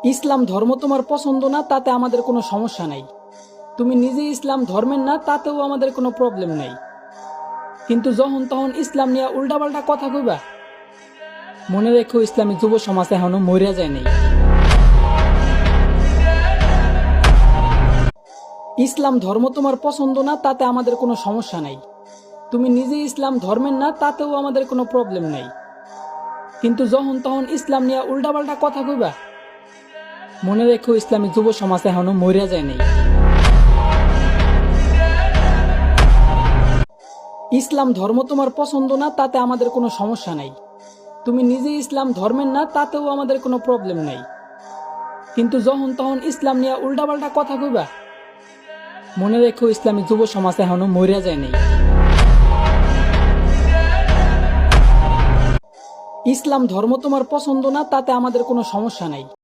ইসলাম ধর্ম তোমার পছন্দ না তাতে আমাদের কোনো সমস্যা নাই। তুমি নিজে ইসলাম ধর্মের না তাতেও আমাদের কোনো প্রবলেম নাই। কিন্তু যখন তখন ইসলাম নিয়ে উল্টাপাল্টা কথা কইবা, মনে রেখো ইসলামী যুব সমাজ এখনো মরিয়া যায় নাই। ইসলাম ধর্ম তোমার পছন্দ না তাতে আমাদের কোনো সমস্যা নাই। তুমি নিজে ইসলাম ধর্মের না তাতেও আমাদের কোনো প্রবলেম নাই। কিন্তু যখন তখন ইসলাম নিয়ে উল্টাপাল্টা কথা কইবা, মনে রেখো ইসলামী যুব সমাজ এখনো মরিয়া যায় নাই। ইসলাম ধর্ম তোমার পছন্দ না তাতে আমাদের কোনো সমস্যা নাই। তুমি নিজে ইসলাম ধর্মের না তাতেও আমাদের কোনো প্রবলেম নাই। কিন্তু যখন তখন ইসলাম নিয়ে উল্টাপাল্টা কথা কইবা, মনে রেখো ইসলামী যুব সমাজ এখনো মরিয়া যায় নাই। ইসলাম ধর্ম তোমার পছন্দ না তাতে আমাদের কোনো সমস্যা নাই।